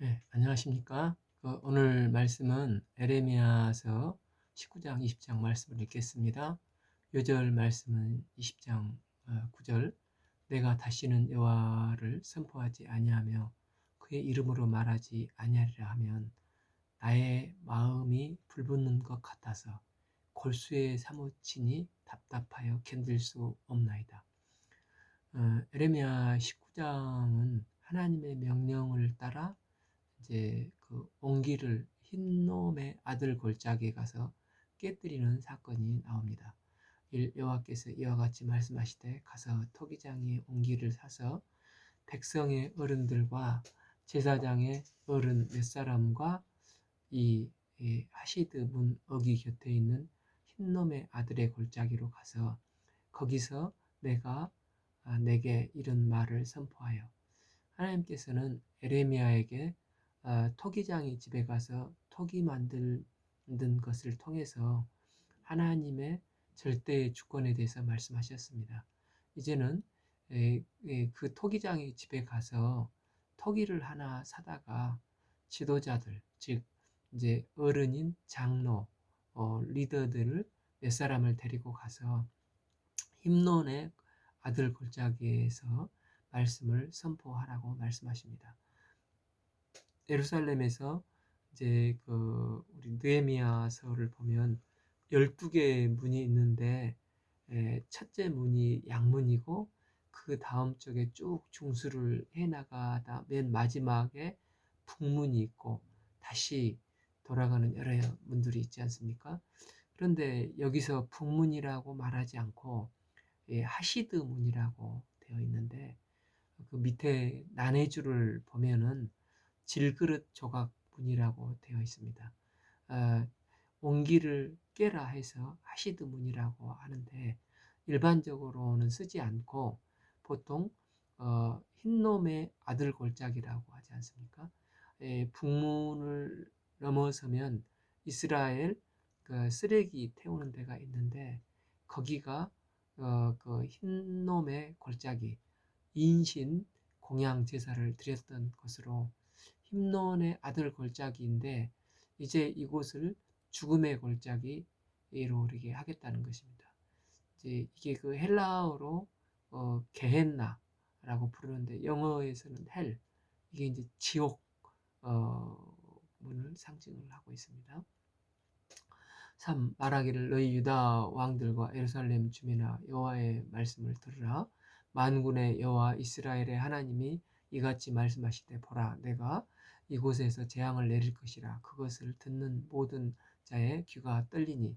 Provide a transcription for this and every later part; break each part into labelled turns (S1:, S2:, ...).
S1: 네, 안녕하십니까? 오늘 말씀은 에레미야서 19장, 20장 말씀을 읽겠습니다. 요절 말씀은 20장 9절. 내가 다시는 여호와를 선포하지 아니하며 그의 이름으로 말하지 아니하리라 하면 나의 마음이 불붙는 것 같아서 골수에 사무치니 답답하여 견딜 수 없나이다. 에레미야 19장은 하나님의 명령을 따라 이제 그 온기를 흰놈의 아들 골짜기에 가서 깨뜨리는 사건이 나옵니다. 여호와께서 이와 같이 말씀하시되 가서 토기장의 온기를 사서 백성의 어른들과 제사장의 어른 몇 사람과 이 하시드 문 어기 곁에 있는 흰놈의 아들의 골짜기로 가서 거기서 내게 이런 말을 선포하여. 하나님께서는 에레미야에게 토기장이 집에 가서 토기 만든 것을 통해서 하나님의 절대의 주권에 대해서 말씀하셨습니다. 이제는 그 토기장이 집에 가서 토기를 하나 사다가 지도자들, 즉 이제 어른인 장로, 리더들을 몇 사람을 데리고 가서 힘론의 아들 골짜기에서 말씀을 선포하라고 말씀하십니다. 예루살렘에서 이제 우리 느헤미야서를 보면 12개의 문이 있는데 첫째 문이 양문이고 그 다음 쪽에 쭉 중수를 해 나가다 맨 마지막에 북문이 있고 다시 돌아가는 여러 문들이 있지 않습니까? 그런데 여기서 북문이라고 말하지 않고 하시드 문이라고 되어 있는데 그 밑에 난해줄을 보면은 질그릇 조각 문이라고 되어 있습니다. 온기를 깨라 해서 하시드 문이라고 하는데 일반적으로는 쓰지 않고 보통 흰놈의 아들 골짜기라고 하지 않습니까? 북문을 넘어서면 이스라엘 그 쓰레기 태우는 데가 있는데 거기가 그 흰놈의 골짜기 인신 공양 제사를 드렸던 것으로 흰놈의 아들 골짜기인데 이제 이곳을 죽음의 골짜기로 이렇게 하겠다는 것입니다. 이제 이게 그 헬라어로 게헨나라고 부르는데 영어에서는 헬 이게 이제 지옥 문을 상징을 하고 있습니다. 3. 말하기를 너희 유다 왕들과 예루살렘 주민아 여호와의 말씀을 들으라. 만군의 여호와 이스라엘의 하나님이 이같이 말씀하시되 보라 내가 이곳에서 재앙을 내릴 것이라. 그것을 듣는 모든 자의 귀가 떨리니.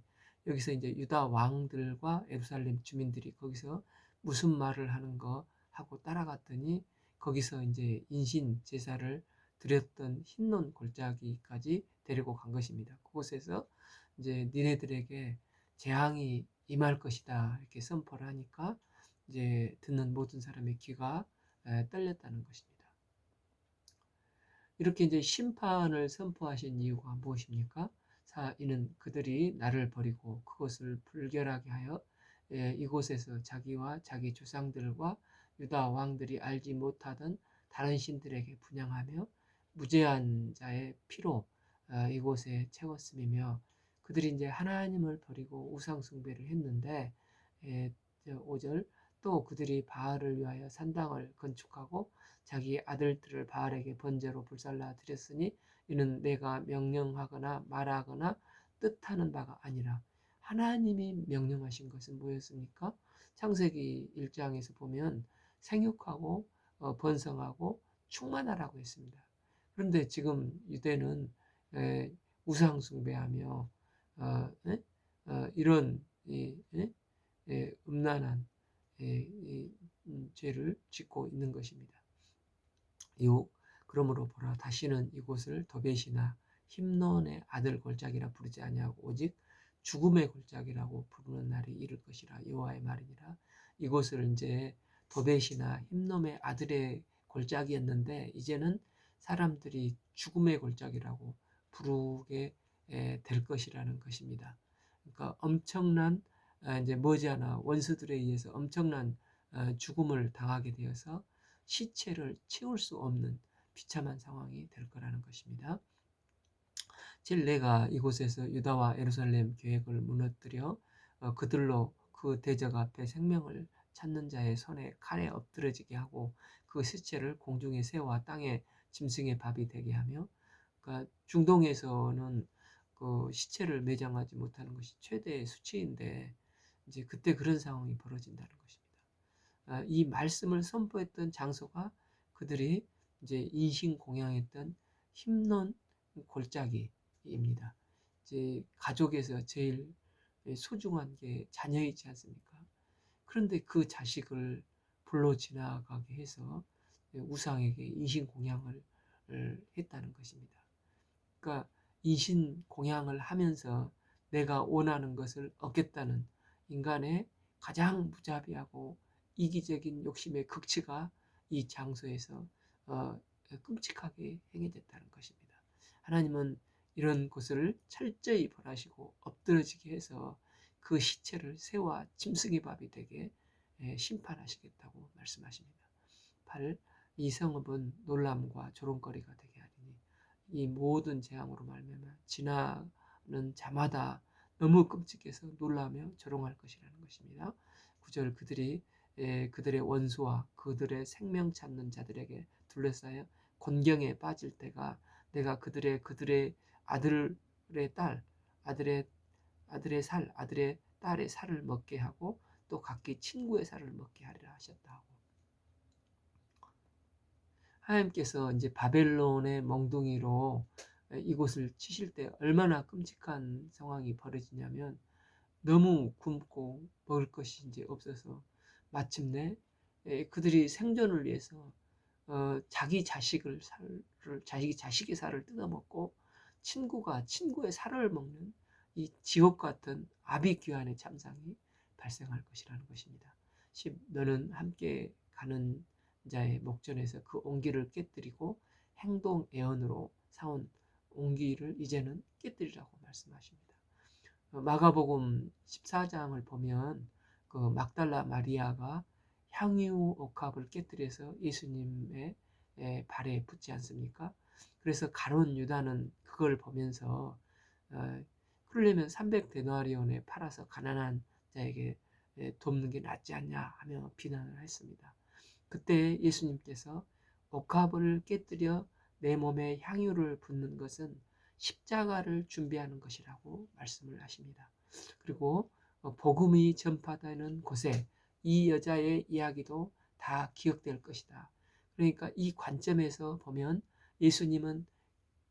S1: 여기서 이제 유다 왕들과 예루살렘 주민들이 거기서 무슨 말을 하는 거 하고 따라갔더니 거기서 이제 인신 제사를 드렸던 흰논 골짜기까지 데리고 간 것입니다. 그곳에서 이제 니네들에게 재앙이 임할 것이다 이렇게 선포를 하니까 이제 듣는 모든 사람의 귀가 떨렸다는 것입니다. 이렇게 이제 심판을 선포하신 이유가 무엇입니까? 이는 그들이 나를 버리고 그것을 불결하게 하여 이곳에서 자기와 자기 조상들과 유다 왕들이 알지 못하던 다른 신들에게 분향하며 무죄한 자의 피로 이곳에 채웠음이며 그들이 이제 하나님을 버리고 우상 숭배를 했는데 5절 또 그들이 바알을 위하여 산당을 건축하고 자기 아들들을 바알에게 번제로 불살라 드렸으니 이는 내가 명령하거나 말하거나 뜻하는 바가 아니라. 하나님이 명령하신 것은 뭐였습니까? 창세기 1장에서 보면 생육하고 번성하고 충만하라고 했습니다. 그런데 지금 유대는 우상 숭배하며 이런 음란한 죄를 짓고 있는 것입니다. 그러므로 보라 다시는 이곳을 도벳이나 힘론의 아들 골짜기라 부르지 아니하고 오직 죽음의 골짜기라고 부르는 날이 이를 것이라 여호와의 말이니라. 이곳을 이제 도벳이나 힘놈의 아들의 골짜기였는데 이제는 사람들이 죽음의 골짜기라고 부르게 될 것이라는 것입니다. 그러니까 엄청난 이제 머지않아 원수들에 의해서 엄청난 죽음을 당하게 되어서 시체를 채울 수 없는 비참한 상황이 될 거라는 것입니다. 내가 이곳에서 유다와 예루살렘 계획을 무너뜨려 그들로 그 대적 앞에 생명을 찾는 자의 손에 칼에 엎드러지게 하고 그 시체를 공중의 새와 땅의 짐승의 밥이 되게 하며, 그러니까 중동에서는 그 시체를 매장하지 못하는 것이 최대의 수치인데 이제 그때 그런 상황이 벌어진다는 것입니다. 이 말씀을 선포했던 장소가 그들이 이제 인신공양했던 힘론 골짜기입니다. 이제 가족에서 제일 소중한 게 자녀이지 않습니까? 그런데 그 자식을 불로 지나가게 해서 우상에게 인신공양을 했다는 것입니다. 그러니까 인신공양을 하면서 내가 원하는 것을 얻겠다는 인간의 가장 무자비하고 이기적인 욕심의 극치가 이 장소에서 끔찍하게 행해졌다는 것입니다. 하나님은 이런 것을 철저히 벌하시고 엎드러지게 해서 그 시체를 새와 짐승의 밥이 되게 심판하시겠다고 말씀하십니다. 8. 이 성읍은 놀람과 조롱거리가 되게 하리니 이 모든 재앙으로 말미암아 지나는 자마다 너무 끔찍해서 놀라며 조롱할 것이라는 것입니다. 9절 그들이 그들의 원수와 그들의 생명 찾는 자들에게 둘러싸여 곤경에 빠질 때가 내가 그들의 아들의 딸 아들의 딸의 살을 먹게 하고 또 각기 친구의 살을 먹게 하리라 하셨다. 하나님께서 이제 바벨론의 멍둥이로 이곳을 치실 때 얼마나 끔찍한 상황이 벌어지냐면 너무 굶고 먹을 것이 이제 없어서 마침내 그들이 생존을 위해서 자기 자식의 살을 뜯어먹고 친구가 친구의 살을 먹는 이 지옥 같은 아비규환의 참상이 발생할 것이라는 것입니다. 10. 너는 함께 가는 자의 목전에서 그 온기를 깨뜨리고 행동 애언으로 사온 온기를 이제는 깨뜨리라고 말씀하십니다. 마가복음 14장을 보면 그 막달라 마리아가 향유 옥합을 깨뜨려서 예수님의 발에 붙지 않습니까? 그래서 가룟 유다는 그걸 보면서 그러려면 300데나리온에 팔아서 가난한 자에게 돕는 게 낫지 않냐 하며 비난을 했습니다. 그때 예수님께서 옥합을 깨뜨려 내 몸에 향유를 붓는 것은 십자가를 준비하는 것이라고 말씀을 하십니다. 그리고 복음이 전파되는 곳에 이 여자의 이야기도 다 기억될 것이다. 그러니까 이 관점에서 보면 예수님은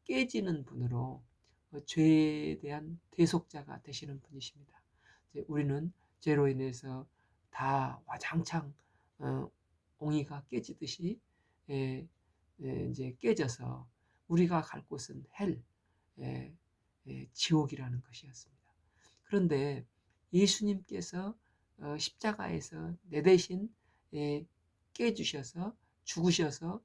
S1: 깨지는 분으로 죄에 대한 대속자가 되시는 분이십니다. 우리는 죄로 인해서 다 와장창 옹이가 깨지듯이 이제 깨져서 우리가 갈 곳은 헬, 지옥이라는 것이었습니다. 그런데 예수님께서 십자가에서 내 대신 깨주셔서 죽으셔서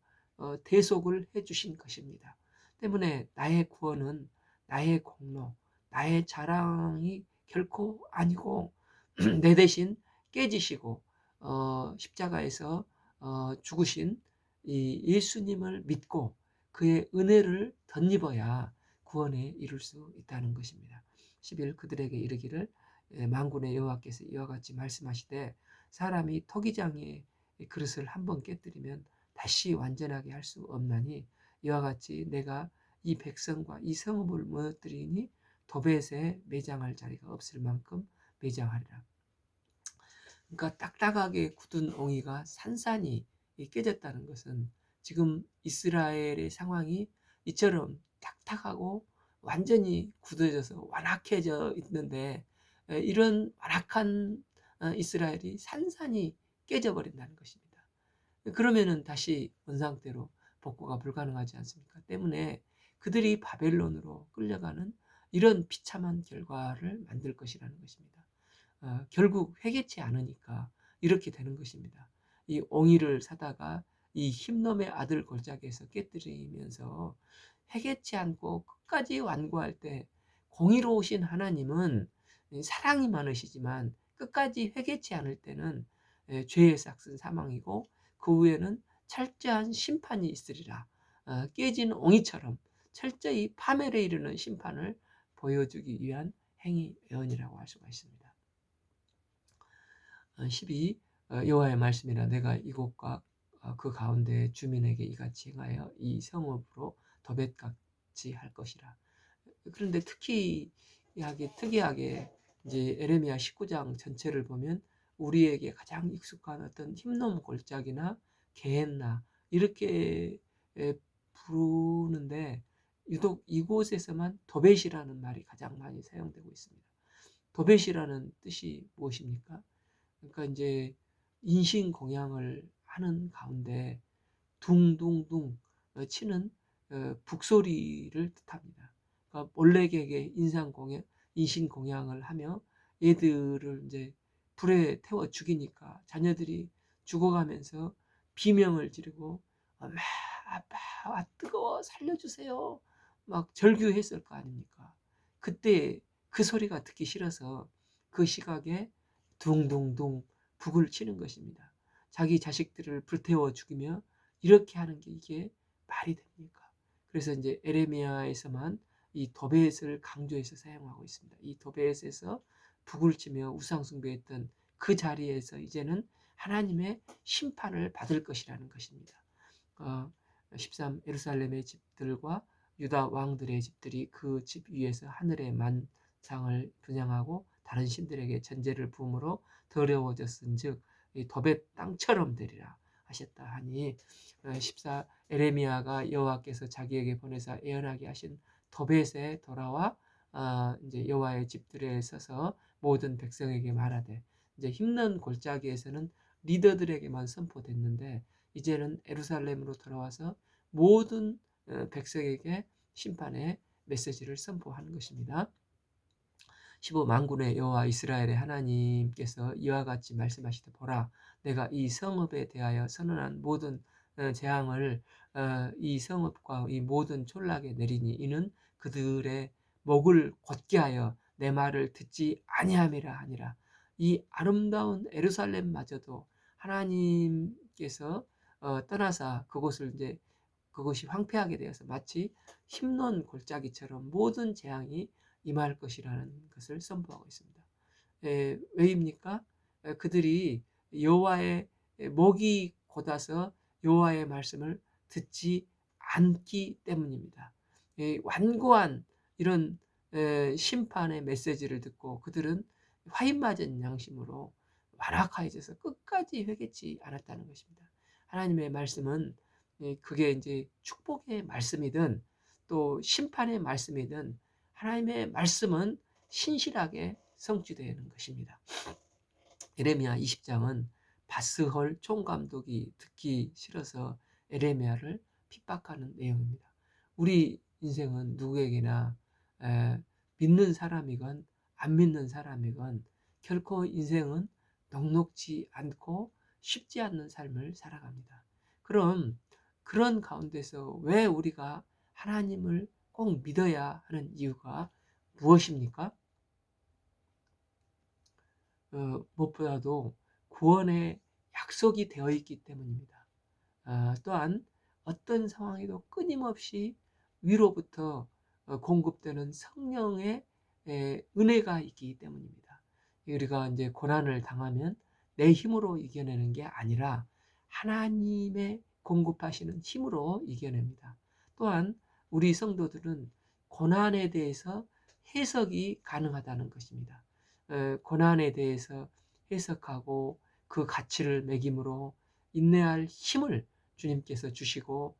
S1: 대속을 해주신 것입니다. 때문에 나의 구원은 나의 공로, 나의 자랑이 결코 아니고 내 대신 깨지시고 십자가에서 죽으신 이 예수님을 믿고 그의 은혜를 덧입어야 구원에 이룰 수 있다는 것입니다. 11. 그들에게 이르기를 만군의 여호와께서 이와 같이 말씀하시되 사람이 토기장의 그릇을 한번 깨뜨리면 다시 완전하게 할 수 없나니 이와 같이 내가 이 백성과 이 성읍을 무너뜨리니 도벳에 매장할 자리가 없을 만큼 매장하리라. 그러니까 딱딱하게 굳은 옹이가 산산이 깨졌다는 것은 지금 이스라엘의 상황이 이처럼 딱딱하고 완전히 굳어져서 완악해져 있는데 이런 완악한 이스라엘이 산산이 깨져버린다는 것입니다. 그러면은 다시 원상태로 복구가 불가능하지 않습니까? 때문에 그들이 바벨론으로 끌려가는 이런 비참한 결과를 만들 것이라는 것입니다. 결국 회개치 않으니까 이렇게 되는 것입니다. 이 옹이를 사다가 이 흰놈의 아들 골짜기에서 깨뜨리면서 회개치 않고 끝까지 완고할 때 공의로우신 하나님은 사랑이 많으시지만 끝까지 회개치 않을 때는 죄의 삭은 사망이고 그 후에는 철저한 심판이 있으리라. 깨진 옹이처럼 철저히 파멸에 이르는 심판을 보여주기 위한 행위 예언이라고 할 수가 있습니다. 12. 여호와의 말씀이라 내가 이곳과 그 가운데 주민에게 이같이 행하여 이 성읍으로 도벳같이 할 것이라. 그런데 특이하게 이제 에레미야 19장 전체를 보면 우리에게 가장 익숙한 어떤 흰놈 골짜기나 게헨나 이렇게 부르는데 유독 이곳에서만 도벳이라는 말이 가장 많이 사용되고 있습니다. 도벳이라는 뜻이 무엇입니까? 그러니까 이제 인신공양을 하는 가운데 둥둥둥 치는 북소리를 뜻합니다. 그러니까 몰렉에게 인신공양을 하며 얘들을 이제 불에 태워 죽이니까 자녀들이 죽어가면서 비명을 지르고 엄마, 아빠, 뜨거워 살려주세요. 막 절규했을 거 아닙니까? 그때 그 소리가 듣기 싫어서 그 시각에 둥둥둥 북을 치는 것입니다. 자기 자식들을 불태워 죽이며 이렇게 하는 게 이게 말이 됩니까? 그래서 이제 에레미야에서만 이 도벳을 강조해서 사용하고 있습니다. 이 도벳에서 북을 치며 우상 숭배했던 그 자리에서 이제는 하나님의 심판을 받을 것이라는 것입니다. 13 예루살렘의 집들과 유다 왕들의 집들이 그 집 위에서 하늘의 만상을 분양하고 다른 신들에게 전제를 부음으로 더러워졌은즉 도벳 땅처럼 되리라 하셨다 하니 14 에레미야가 여호와께서 자기에게 보내사 예언하게 하신 도벳에 돌아와 이제 여호와의 집들에 서서 모든 백성에게 말하되 이제 힘든 골짜기에서는 리더들에게만 선포됐는데 이제는 예루살렘으로 돌아와서 모든 백성에게 심판의 메시지를 선포하는 것입니다. 15 만군의 여호와 이스라엘의 하나님께서 이와 같이 말씀하시되 보라 내가 이 성읍에 대하여 선언한 모든 재앙을 이 성읍과 이 모든 촌락에 내리니 이는 그들의 목을 곧게 하여 내 말을 듣지 아니함이라 하니라. 이 아름다운 예루살렘마저도 하나님께서 떠나사 그곳을 이제 그것이 황폐하게 되어서 마치 힘든 골짜기처럼 모든 재앙이 임할 것이라는 것을 선포하고 있습니다. 왜입니까? 그들이 여호와의 목이 곧아서 여호와의 말씀을 듣지 않기 때문입니다. 완고한 이런 심판의 메시지를 듣고 그들은 화인맞은 양심으로 완악하여져서 끝까지 회개치 않았다는 것입니다. 하나님의 말씀은 그게 이제 축복의 말씀이든 또 심판의 말씀이든 하나님의 말씀은 신실하게 성취되는 것입니다. 에레미야 20장은 바스홀 총감독이 듣기 싫어서 에레미야를 핍박하는 내용입니다. 우리 인생은 누구에게나 믿는 사람이건 안 믿는 사람이건 결코 인생은 녹록지 않고 쉽지 않는 삶을 살아갑니다. 그럼 그런 가운데서 왜 우리가 하나님을 꼭 믿어야 하는 이유가 무엇입니까? 무엇보다도 구원의 약속이 되어 있기 때문입니다. 또한 어떤 상황에도 끊임없이 위로부터 공급되는 성령의 은혜가 있기 때문입니다. 우리가 이제 고난을 당하면 내 힘으로 이겨내는 게 아니라 하나님의 공급하시는 힘으로 이겨냅니다. 또한 우리 성도들은 고난에 대해서 해석이 가능하다는 것입니다. 고난에 대해서 해석하고 그 가치를 매김으로 인내할 힘을 주님께서 주시고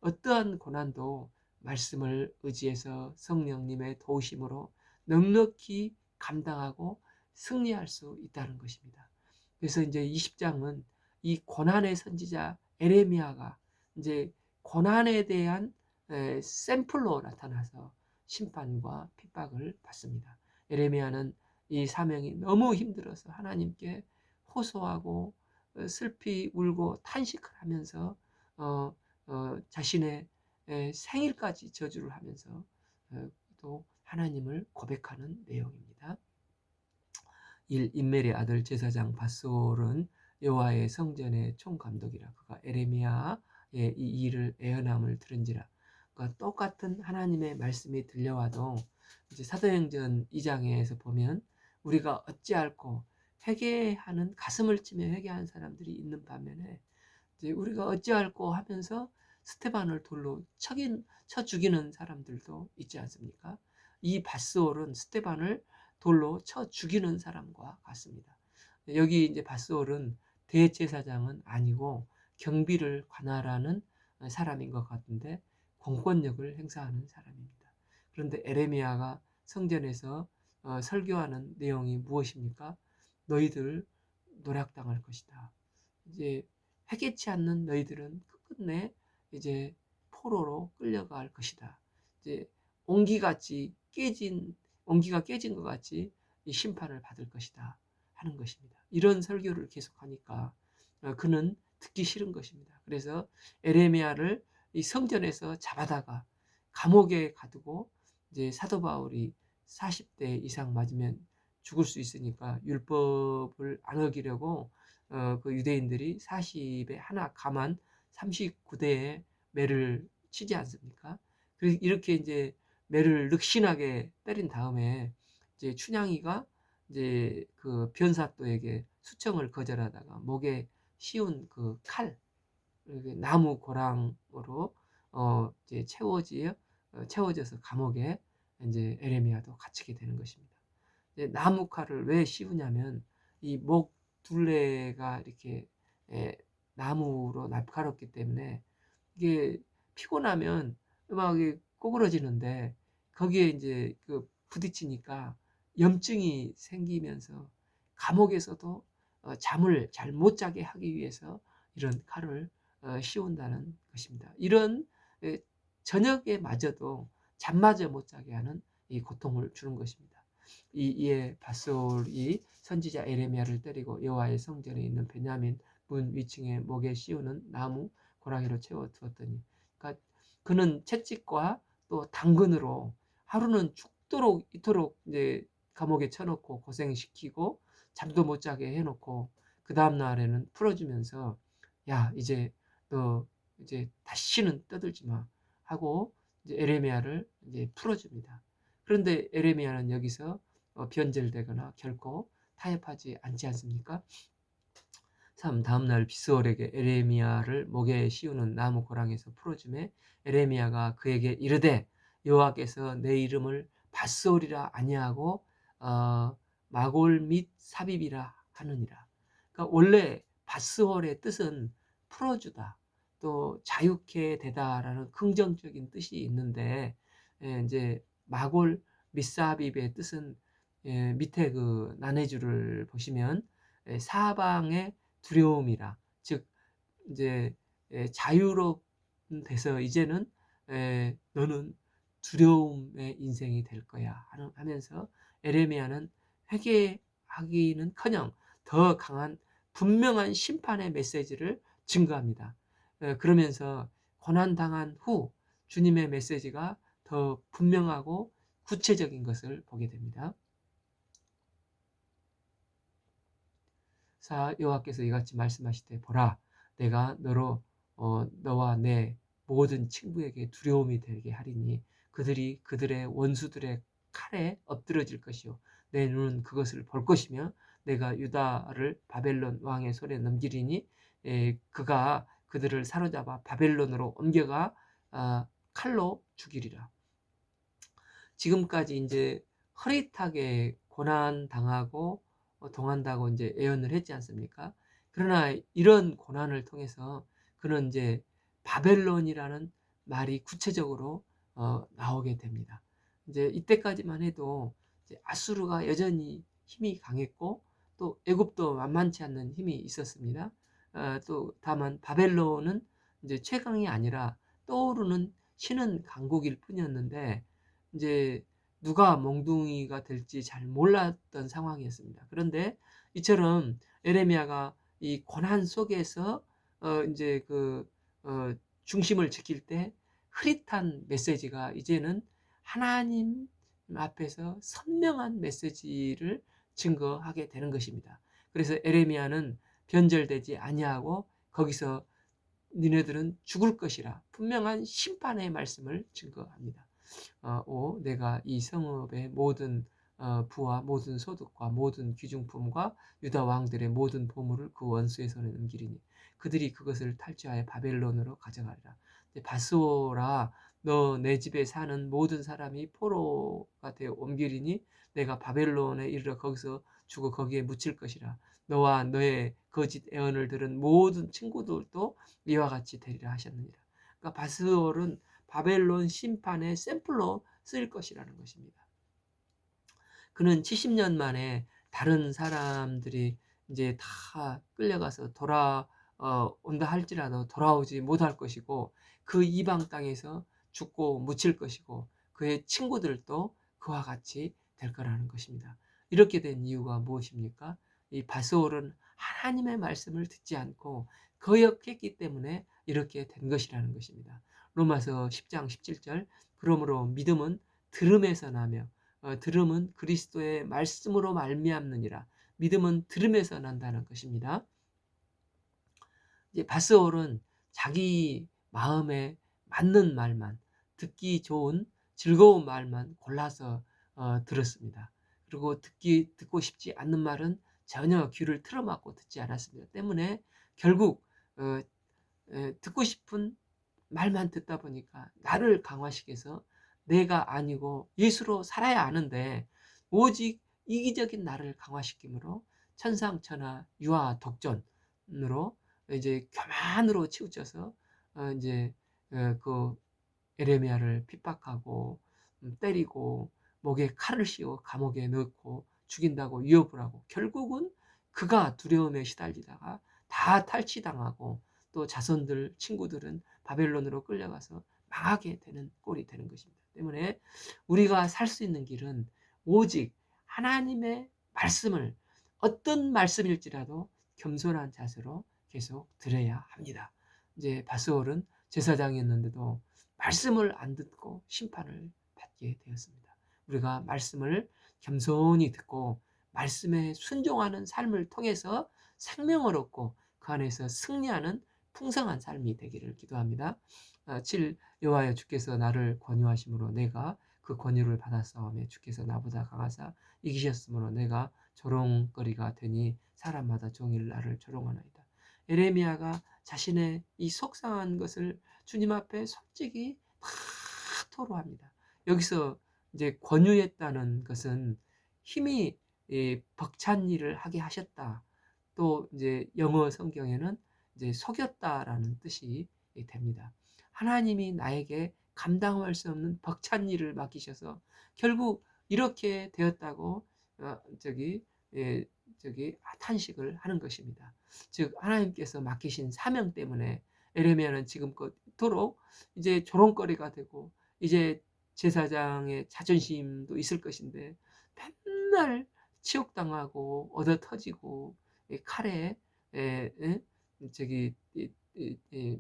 S1: 어떠한 고난도 말씀을 의지해서 성령님의 도우심으로 넉넉히 감당하고 승리할 수 있다는 것입니다. 그래서 이제 20장은 이 고난의 선지자 에레미야가 이제 고난에 대한 샘플로 나타나서 심판과 핍박을 받습니다. 에레미야는 이 사명이 너무 힘들어서 하나님께 호소하고 슬피 울고 탄식을 하면서 자신의 생일까지 저주를 하면서 또 하나님을 고백하는 내용입니다. 1. 임멜의 아들 제사장 밧솔은 여호와의 성전의 총감독이라 그가 에레미야 이 일을 애원함을 들은지라. 그러니까 똑같은 하나님의 말씀이 들려와도 이제 사도행전 2장에서 보면 우리가 어찌할꼬 회개하는, 가슴을 치며 회개하는 사람들이 있는 반면에 이제 우리가 어찌할꼬 하면서 스테반을 돌로 쳐 죽이는 사람들도 있지 않습니까? 이 밧스올은 스테반을 돌로 쳐 죽이는 사람과 같습니다. 여기 이제 밧스올은 대제사장은 아니고 경비를 관할하는 사람인 것 같은데 공권력을 행사하는 사람입니다. 그런데 에레미야가 성전에서 설교하는 내용이 무엇입니까? 너희들 노략당할 것이다. 이제 회개치 않는 너희들은 끝끝내 이제 포로로 끌려갈 것이다. 이제 옹기같이 깨진 옹기가 깨진 것 같이 이 심판을 받을 것이다 하는 것입니다. 이런 설교를 계속하니까 그는 듣기 싫은 것입니다. 그래서 에레미야를 이 성전에서 잡아다가 감옥에 가두고 이제 사도 바울이 40대 이상 맞으면 죽을 수 있으니까 율법을 안 어기려고 그 유대인들이 40에 하나 감한 39대의 매를 치지 않습니까? 그래서 이렇게 이제 매를 늑신하게 때린 다음에 이제 춘향이가 이제 그 변사또에게 수청을 거절하다가 목에 씌운 그 칼, 나무 고랑으로 이제 채워져서 감옥에 이제 에레미야도 갇히게 되는 것입니다. 나무 칼을 왜 씌우냐면 이 목 둘레가 이렇게 나무로 날카롭기 때문에 이게 피곤하면 막 꼬부러지는데 거기에 이제 그 부딪히니까 염증이 생기면서 감옥에서도 잠을 잘 못 자게 하기 위해서 이런 칼을 씌운다는 것입니다. 이런 저녁에 마저도 잠마저 못 자게 하는 이 고통을 주는 것입니다. 이에 밧솔이 선지자 에레미야를 때리고 여호와의 성전에 있는 베냐민 문 위층에 목에 씌우는 나무 고랑이로 채워 두었더니, 그러니까 그는 채찍과 또 당근으로 하루는 죽도록 이토록 이제 감옥에 쳐놓고 고생시키고 잠도 못 자게 해놓고 그 다음 날에는 풀어주면서 야 이제 너 이제 다시는 떠들지 마 하고 이제 에레미야를 이제 풀어줍니다. 그런데 에레미야는 여기서 변절되거나 결코 타협하지 않지 않습니까? 3. 다음날 빗소월에게 에레미야를 목에 씌우는 나무 고랑에서 풀어주매 에레미야가 그에게 이르되 여호와께서 내 이름을 밧소리라 아니하고 마골 및 삽입이라 하느니라. 그러니까 원래 밧스홀의 뜻은 풀어주다, 또 자유케 되다라는 긍정적인 뜻이 있는데 이제 마골 윗삽입의 뜻은 밑에 그 난해주를 보시면 사방의 두려움이라, 즉 이제 자유롭 돼서 이제는 너는 두려움의 인생이 될 거야 하면서 에레미야는 회개하기는커녕 더 강한 분명한 심판의 메시지를 증거합니다. 그러면서 고난당한 후 주님의 메시지가 더 분명하고 구체적인 것을 보게 됩니다. 여호와께서 이같이 말씀하시되 보라 내가 너와 내 모든 친구에게 두려움이 되게 하리니 그들이 그들의 원수들의 칼에 엎드러질 것이요 내 눈은 그것을 볼 것이며 내가 유다를 바벨론 왕의 손에 넘기리니 그가 그들을 사로잡아 바벨론으로 옮겨가 칼로 죽이리라. 지금까지 이제 허릿하게 고난 당하고 동한다고 이제 예언을 했지 않습니까? 그러나 이런 고난을 통해서 그는 이제 바벨론이라는 말이 구체적으로 나오게 됩니다. 이제 이때까지만 해도 이제 아수르가 여전히 힘이 강했고 또 애굽도 만만치 않는 힘이 있었습니다. 또 다만 바벨론은 이제 최강이 아니라 떠오르는 신은 강국일 뿐이었는데 이제 누가 몽둥이가 될지 잘 몰랐던 상황이었습니다. 그런데 이처럼 에레미야가 이 고난 속에서 이제 중심을 지킬 때 흐릿한 메시지가 이제는 하나님 앞에서 선명한 메시지를 증거하게 되는 것입니다. 그래서 에레미야는 변절되지 아니하고 거기서 니네들은 죽을 것이라 분명한 심판의 말씀을 증거합니다. 5. 내가 이 성읍의 모든 부와 모든 소득과 모든 귀중품과 유다 왕들의 모든 보물을 그 원수의 손에 넘기리니 그들이 그것을 탈취하여 바벨론으로 가져가리라. 바스오라, 너 내 집에 사는 모든 사람이 포로가 되어 옮기리니 내가 바벨론에 이르러 거기서 죽어 거기에 묻힐 것이라. 너와 너의 거짓 애언을 들은 모든 친구들도 이와 같이 되리라 하셨느니라. 그러니까 바스올은 바벨론 심판의 샘플로 쓰일 것이라는 것입니다. 그는 70년 만에 다른 사람들이 이제 다 끌려가서 온다 할지라도 돌아오지 못할 것이고 그 이방 땅에서 죽고 묻힐 것이고 그의 친구들도 그와 같이 될 거라는 것입니다. 이렇게 된 이유가 무엇입니까? 이 바스올은 하나님의 말씀을 듣지 않고 거역했기 때문에 이렇게 된 것이라는 것입니다. 로마서 10장 17절 그러므로 믿음은 들음에서 나며 들음은 그리스도의 말씀으로 말미암느니라. 믿음은 들음에서 난다는 것입니다. 이제 바스올은 자기 마음에 맞는 말만, 듣기 좋은 즐거운 말만 골라서 들었습니다. 그리고 듣고 싶지 않는 말은 전혀 귀를 틀어막고 듣지 않았습니다. 때문에 결국 듣고 싶은 말만 듣다 보니까 나를 강화시켜서 내가 아니고 예수로 살아야 하는데 오직 이기적인 나를 강화시키므로 천상천하 유아 독전으로 이제 교만으로 치우쳐서 이제 그 에레미야를 핍박하고 때리고 목에 칼을 씌워 감옥에 넣고 죽인다고 위협을 하고 결국은 그가 두려움에 시달리다가 다 탈취당하고 또 자손들 친구들은 바벨론으로 끌려가서 망하게 되는 꼴이 되는 것입니다. 때문에 우리가 살 수 있는 길은 오직 하나님의 말씀을 어떤 말씀일지라도 겸손한 자세로 계속 들어야 합니다. 이제 바스올은 제사장이었는데도 말씀을 안 듣고 심판을 받게 되었습니다. 우리가 말씀을 겸손히 듣고 말씀에 순종하는 삶을 통해서 생명을 얻고 그 안에서 승리하는 풍성한 삶이 되기를 기도합니다. 7. 여호와여 주께서 나를 권유하심으로 내가 그 권유를 받았사오매 주께서 나보다 강하사 이기셨으므로 내가 조롱거리가 되니 사람마다 종일 나를 조롱하나이다. 에레미야가 자신의 이 속상한 것을 주님 앞에 솔직히 다 토로합니다. 여기서 이제 권유했다는 것은 힘이 벅찬 일을 하게 하셨다. 또 이제 영어 성경에는 이제 속였다라는 뜻이 됩니다. 하나님이 나에게 감당할 수 없는 벅찬 일을 맡기셔서 결국 이렇게 되었다고 탄식을 하는 것입니다. 즉 하나님께서 맡기신 사명 때문에 에레미야는 지금껏토록 이제 조롱거리가 되고 이제 제사장의 자존심도 있을 것인데 맨날 치욕당하고 얻어터지고 칼에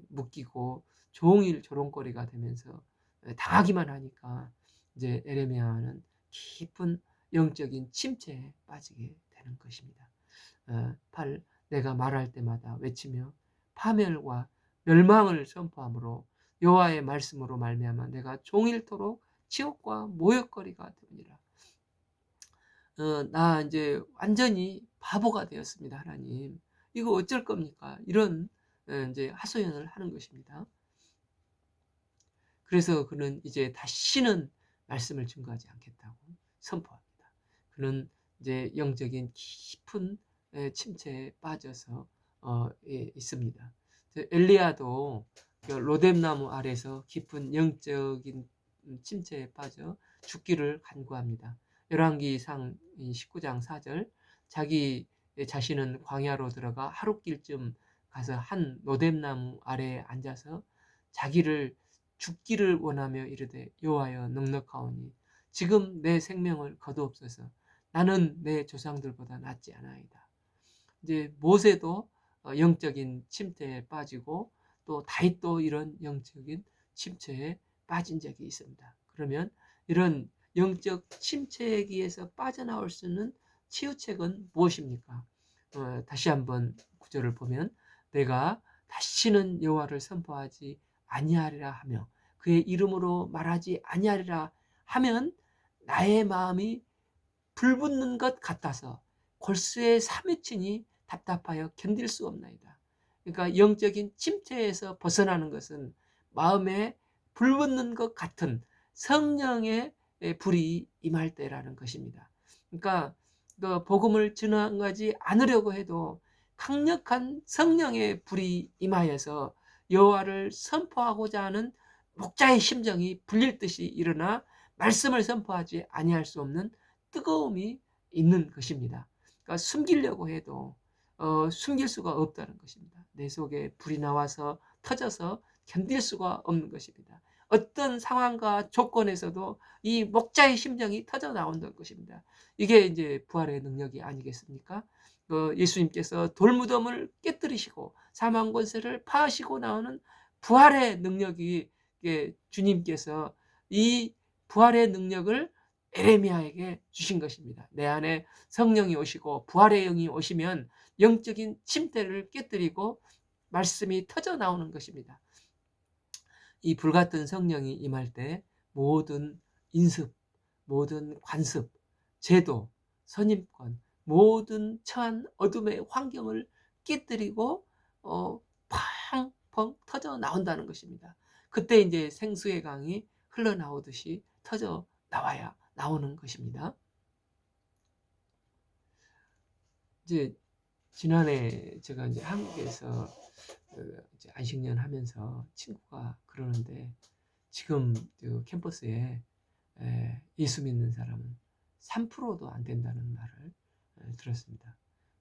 S1: 묶이고 종일 조롱거리가 되면서 당하기만 하니까 이제 에레미야는 깊은 영적인 침체에 빠지게 되는 것입니다. 8. 내가 말할 때마다 외치며 파멸과 멸망을 선포함으로 여호와의 말씀으로 말미암아 내가 종일토록 치욕과 모욕거리가 되니라. 나 이제 완전히 바보가 되었습니다. 하나님 이거 어쩔 겁니까? 이런 이제 하소연을 하는 것입니다. 그래서 그는 이제 다시는 말씀을 증거하지 않겠다고 선포합니다. 그는 이제 영적인 깊은 침체에 빠져서 있습니다. 엘리야도 로뎀나무 아래서 깊은 영적인 침체에 빠져 죽기를 간구합니다. 열왕기상 19장 4절 자기 자신은 광야로 들어가 하룻길쯤 가서 한 로뎀나무 아래에 앉아서 자기를 죽기를 원하며 이르되 여호와여 넉넉하오니 지금 내 생명을 거두옵소서 나는 내 조상들보다 낫지 않아이다. 이제 모세도 영적인 침체에 빠지고 또 다윗도 이런 영적인 침체에 빠진 적이 있습니다. 그러면 이런 영적 침체기에서 빠져나올 수 있는 치유책은 무엇입니까? 다시 한번 구절을 보면 내가 다시는 여호와를 선포하지 아니하리라 하며 그의 이름으로 말하지 아니하리라 하면 나의 마음이 불붙는 것 같아서 골수의 사무친이 답답하여 견딜 수 없나이다. 그러니까 영적인 침체에서 벗어나는 것은 마음에 불붙는 것 같은 성령의 불이 임할 때라는 것입니다. 그러니까 그 복음을 전하지 않으려고 해도 강력한 성령의 불이 임하여서 여호와를 선포하고자 하는 목자의 심정이 불릴 듯이 일어나 말씀을 선포하지 아니할 수 없는 뜨거움이 있는 것입니다. 그러니까 숨기려고 해도 숨길 수가 없다는 것입니다. 내 속에 불이 나와서 터져서 견딜 수가 없는 것입니다. 어떤 상황과 조건에서도 이 목자의 심정이 터져 나온다는 것입니다. 이게 이제 부활의 능력이 아니겠습니까? 예수님께서 돌무덤을 깨뜨리시고 사망 권세를 파하시고 나오는 부활의 능력이 주님께서 이 부활의 능력을 에레미야에게 주신 것입니다. 내 안에 성령이 오시고 부활의 영이 오시면 영적인 침대를 깨뜨리고 말씀이 터져 나오는 것입니다. 이 불같은 성령이 임할 때 모든 인습, 모든 관습, 제도, 선임권, 모든 처한 어둠의 환경을 깨뜨리고 팡펑 터져 나온다는 것입니다. 그때 이제 생수의 강이 흘러나오듯이 터져 나오는 것입니다. 이제 지난해 제가 이제 한국에서 이제 안식년 하면서 친구가 그러는데 지금 그 캠퍼스에 예수 믿는 사람은 3%도 안 된다는 말을 들었습니다.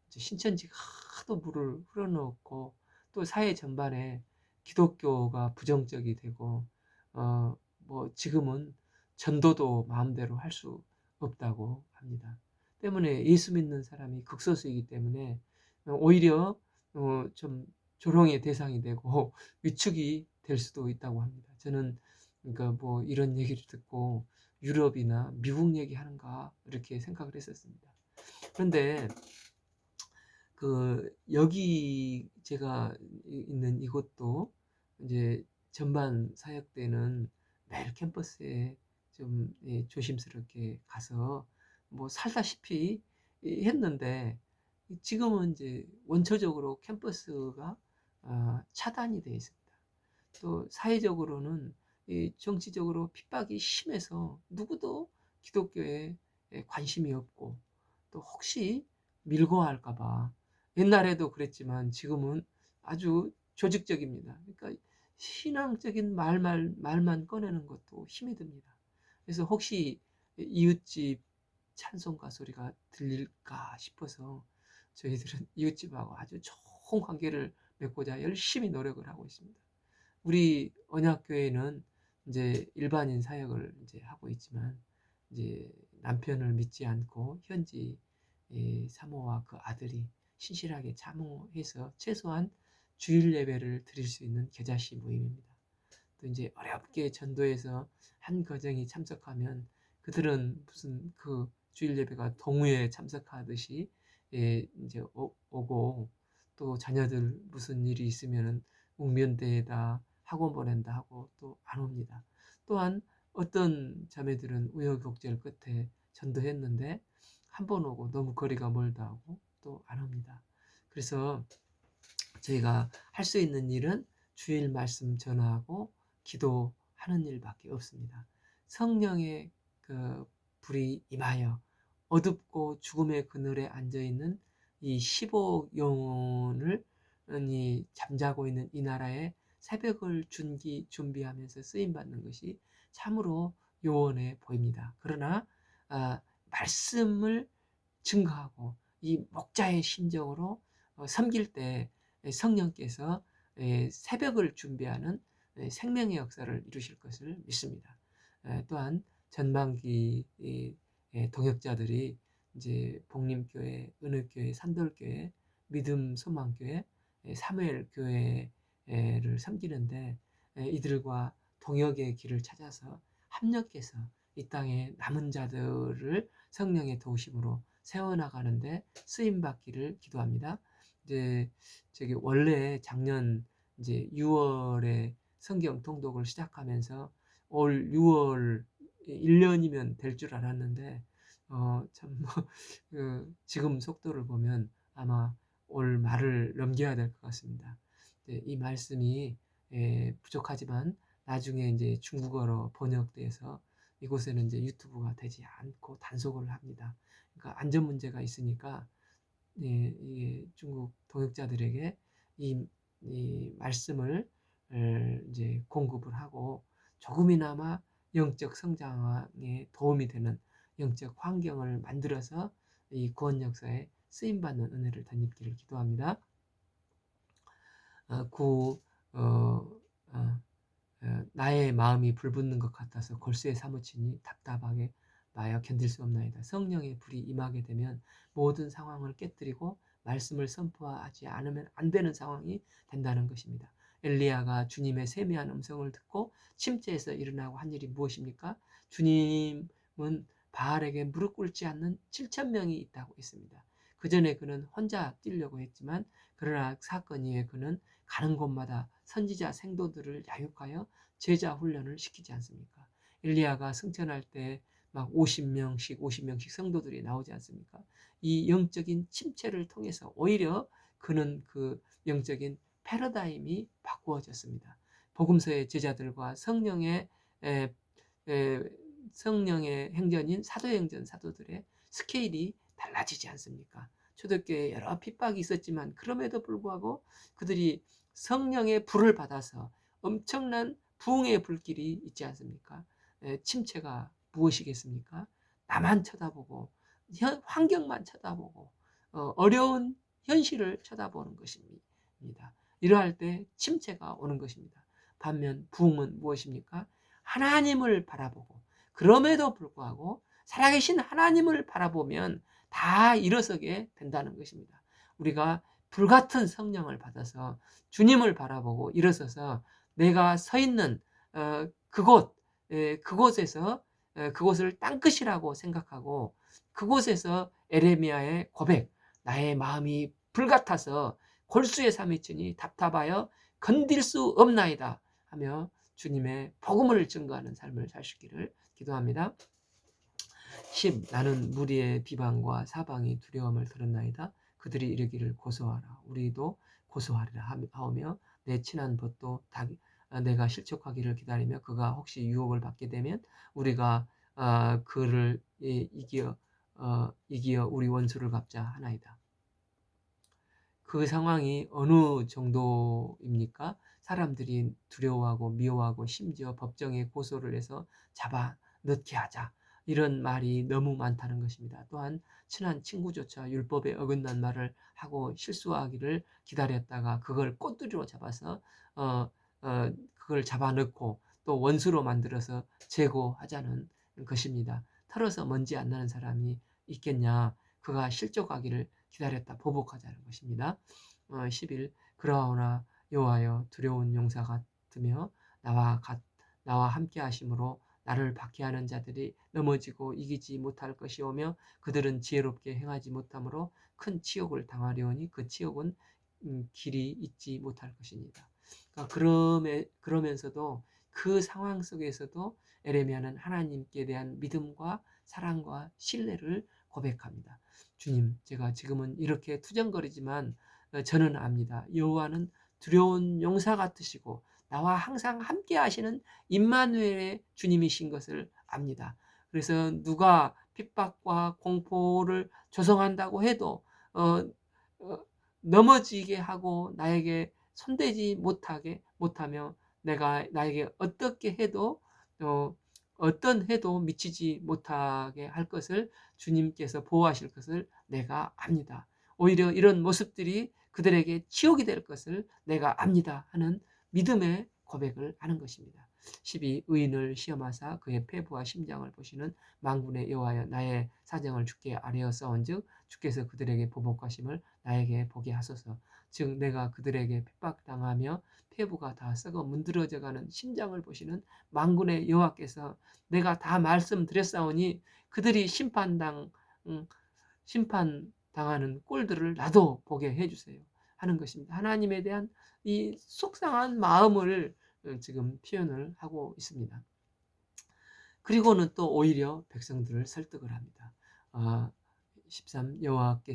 S1: 이제 신천지가 하도 물을 흘러넣고 또 사회 전반에 기독교가 부정적이 되고 뭐 지금은 전도도 마음대로 할 수 없다고 합니다. 때문에 예수 믿는 사람이 극소수이기 때문에 오히려 좀 조롱의 대상이 되고 위축이 될 수도 있다고 합니다. 저는 그러니까 뭐 이런 얘기를 듣고 유럽이나 미국 얘기하는가 이렇게 생각을 했었습니다. 그런데 여기 제가 있는 이곳도 이제 전반 사역 때는 매일 캠퍼스에 좀 조심스럽게 가서 뭐 살다시피 했는데 지금은 이제 원초적으로 캠퍼스가 차단이 되어 있습니다. 또 사회적으로는 정치적으로 핍박이 심해서 누구도 기독교에 관심이 없고 또 혹시 밀고 할까 봐 옛날에도 그랬지만 지금은 아주 조직적입니다. 그러니까 신앙적인 말만 꺼내는 것도 힘이 듭니다. 그래서 혹시 이웃집 찬송가 소리가 들릴까 싶어서 저희들은 이웃집하고 아주 좋은 관계를 맺고자 열심히 노력을 하고 있습니다. 우리 언약교회는 이제 일반인 사역을 이제 하고 있지만 이제 남편을 믿지 않고 현지 사모와 그 아들이 신실하게 참호해서 최소한 주일 예배를 드릴 수 있는 겨자씨 모임입니다. 또 이제 어렵게 전도해서 한 가정이 참석하면 그들은 무슨 그 주일 예배가 동호회에 참석하듯이 이제 오고 또 자녀들 무슨 일이 있으면은 웅변대에다 학원 보낸다 하고 또 안 옵니다. 또한 어떤 자매들은 우여곡절 끝에 전도했는데 한 번 오고 너무 거리가 멀다 하고 또 안 옵니다. 그래서 저희가 할 수 있는 일은 주일 말씀 전하고 기도하는 일밖에 없습니다. 성령의 그 불이 임하여 어둡고 죽음의 그늘에 앉아 있는 이 15억 영혼을 잠자고 있는 이 나라에 새벽을 준비하면서 쓰임 받는 것이 참으로 요원해 보입니다. 그러나 말씀을 증거하고 이 목자의 심정으로 섬길 때 성령께서 새벽을 준비하는 생명의 역사를 이루실 것을 믿습니다. 또한 전반기 동역자들이 이제 복림교회, 은혜교회, 산돌교회, 믿음 소망교회, 사무엘 교회를 섬기는데 이들과 동역의 길을 찾아서 합력해서 이 땅의 남은 자들을 성령의 도우심으로 세워나가는데 쓰임 받기를 기도합니다. 이제 저기 원래 작년 이제 6월에 성경 통독을 시작하면서 올 6월 1년이면 될 줄 알았는데 참 지금 속도를 보면 아마 올 말을 넘겨야 될 것 같습니다. 이 말씀이 부족하지만 나중에 이제 중국어로 번역돼서 이곳에는 이제 유튜브가 되지 않고 단속을 합니다. 그러니까 안전 문제가 있으니까 이게 중국 동역자들에게 이 말씀을 이제 공급을 하고 조금이나마 영적 성장에 도움이 되는 영적 환경을 만들어서 이 구원 역사에 쓰임 받는 은혜를 덧입기를 기도합니다. 구 어, 어, 나의 마음이 불붙는 것 같아서 골수에 사무치니 답답하게 마여 견딜 수 없나이다. 성령의 불이 임하게 되면 모든 상황을 깨뜨리고 말씀을 선포하지 않으면 안 되는 상황이 된다는 것입니다. 엘리야가 주님의 세미한 음성을 듣고 침체에서 일어나고 한 일이 무엇입니까? 주님은 바알에게 무릎 꿇지 않는 7천 명이 있다고 했습니다. 그 전에 그는 혼자 뛰려고 했지만 그러나 사건 이후에 그는 가는 곳마다 선지자 생도들을 양육하여 제자 훈련을 시키지 않습니까? 엘리야가 승천할 때 막 50명씩 성도들이 나오지 않습니까? 이 영적인 침체를 통해서 오히려 그는 그 영적인 패러다임이 바꾸어졌습니다. 복음서의 제자들과 에, 성령의 행전인 사도행전 사도들의 스케일이 달라지지 않습니까? 초대교회에 여러 핍박이 있었지만 그럼에도 불구하고 그들이 성령의 불을 받아서 엄청난 부흥의 불길이 있지 않습니까? 침체가 무엇이겠습니까? 나만 쳐다보고 환경만 쳐다보고 어려운 현실을 쳐다보는 것입니다. 이러할 때 침체가 오는 것입니다. 반면 부흥은 무엇입니까? 하나님을 바라보고 그럼에도 불구하고 살아계신 하나님을 바라보면 다 일어서게 된다는 것입니다. 우리가 불같은 성령을 받아서 주님을 바라보고 일어서서 내가 서 있는 그곳에서 그곳을 땅끝이라고 생각하고 그곳에서 에레미야의 고백, 나의 마음이 불같아서 골수에 사미치니 답답하여 건딜 수 없나이다 하며 주님의 복음을 증거하는 삶을 살 수 있기를 기도합니다. 10. 나는 무리의 비방과 사방이 두려움을 들었나이다. 그들이 이르기를 고소하라. 우리도 고소하리라 하며 내 친한 벗도 내가 실족하기를 기다리며 그가 혹시 유혹을 받게 되면 우리가 그를 이기어 우리 원수를 갚자 하나이다. 그 상황이 어느 정도입니까? 사람들이 두려워하고 미워하고 심지어 법정에 고소를 해서 잡아 넣게 하자. 이런 말이 너무 많다는 것입니다. 또한 친한 친구조차 율법에 어긋난 말을 하고 실수하기를 기다렸다가 그걸 꼬투리로 잡아서 그걸 잡아넣고 또 원수로 만들어서 제거하자는 것입니다. 털어서 먼지 안 나는 사람이 있겠냐? 그가 실족하기를 기다렸다 보복하자는 것입니다. 11. 그러나 여호와여 두려운 용사 같으며 나와 함께 하심으로 나를 박해하는 자들이 넘어지고 이기지 못할 것이오며 그들은 지혜롭게 행하지 못하므로 큰 치욕을 당하려니 그 치욕은 길이 잊지 못할 것입니다. 그러면서도 그 상황 속에서도 에레미야는 하나님께 대한 믿음과 사랑과 신뢰를 고백합니다. 주님, 제가 지금은 이렇게 투정거리지만 저는 압니다. 여호와는 두려운 용사 같으시고 나와 항상 함께 하시는 임마누엘의 주님이신 것을 압니다. 그래서 누가 핍박과 공포를 조성한다고 해도 어, 어, 넘어지게 하고 나에게 손대지 못하며 내가 나에게 어떻게 해도 어떤 해도 미치지 못하게 할 것을 주님께서 보호하실 것을 내가 압니다. 오히려 이런 모습들이 그들에게 치욕이 될 것을 내가 압니다 하는 믿음의 고백을 하는 것입니다. 12. 의인을 시험하사 그의 폐부와 심장을 보시는 만군의 여호와여 나의 사정을 주께 아뢰어 싸운즉 주께서 그들에게 보복하심을 나에게 보게 하소서. 즉 내가 그들에게 핍박당하며 폐부가 다 썩어 문드러져가는 심장을 보시는 만군의 여호와께서 내가 다 말씀드렸사오니 그들이 심판당하는 꼴들을 나도 보게 해주세요. 하는 것입니다. 하나님에 대한 이 속상한 마음을 지금 표현을 하고 있습니다. 그리고는 또 오히려 백성들을 설득을 합니다. 13 여호와께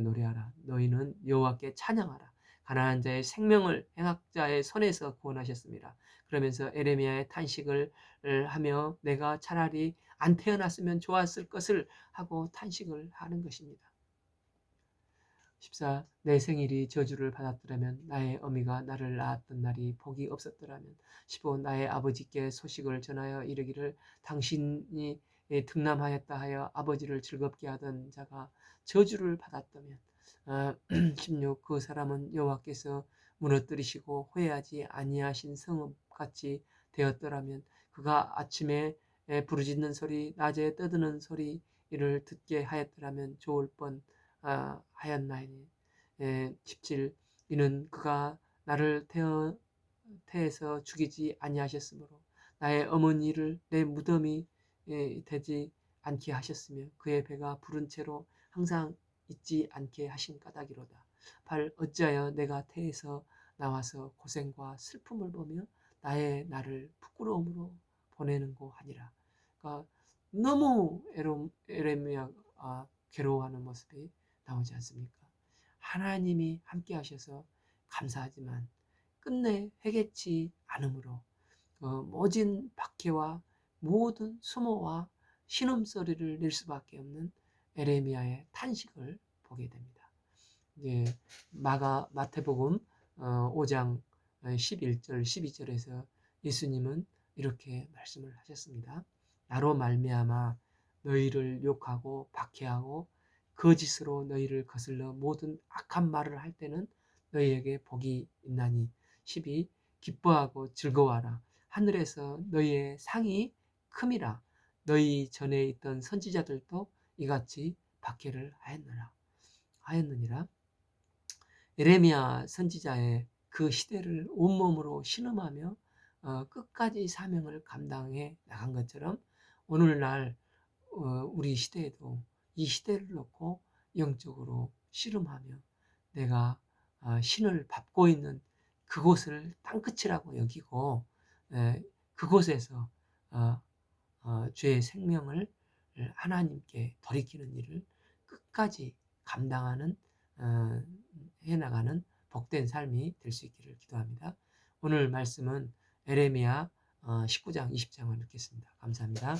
S1: 노래하라. 너희는 여호와께 찬양하라. 가난한 자의 생명을 행악자의 손에서 구원하셨습니다. 그러면서 에레미야의 탄식을 하며 내가 차라리 안 태어났으면 좋았을 것을 하고 탄식을 하는 것입니다. 14. 내 생일이 저주를 받았더라면 나의 어미가 나를 낳았던 날이 복이 없었더라면 15. 나의 아버지께 소식을 전하여 이르기를 당신이 등남하였다 하여 아버지를 즐겁게 하던 자가 저주를 받았다면 16. 그 사람은 여호와께서 무너뜨리시고 후회하지 아니하신 성읍같이 되었더라면 그가 아침에 부르짖는 소리 낮에 떠드는 소리를 듣게 하였더라면 좋을 뻔 하였나이니 17. 이는 그가 나를 태에서 죽이지 아니하셨으므로 나의 어머니를 내 무덤이 되지 않게 하셨으며 그의 배가 부른 채로 항상 잊지 않게 하신 까닭이로다. 8. 어찌하여 내가 태에서 나와서 고생과 슬픔을 보며 나의 나를 부끄러움으로 보내는고 하니라. 그러니까 너무 에레미야가 괴로워하는 모습이 나오지 않습니까? 하나님이 함께 하셔서 감사하지만 끝내 회개치 않으므로 모진 박해와 모든 수모와 신음소리를 낼 수밖에 없는 에레미야의 탄식을 보게 됩니다. 이제 마태복음 5장 11절 12절에서 예수님은 이렇게 말씀을 하셨습니다. 나로 말미암아 너희를 욕하고 박해하고 거짓으로 너희를 거슬러 모든 악한 말을 할 때는 너희에게 복이 있나니 12. 기뻐하고 즐거워하라. 하늘에서 너희의 상이 큼이라. 너희 전에 있던 선지자들도 이같이 박해를 하였느니라. 에레미야 선지자의 그 시대를 온몸으로 신음하며 끝까지 사명을 감당해 나간 것처럼 오늘날 우리 시대에도 이 시대를 놓고 영적으로 씨름하며 내가 신을 밟고 있는 그곳을 땅끝이라고 여기고 그곳에서 죄의 생명을 하나님께 돌이키는 일을 끝까지 감당하는 해나가는 복된 삶이 될 수 있기를 기도합니다. 오늘 말씀은 에레미야 19장 20장을 읽겠습니다. 감사합니다.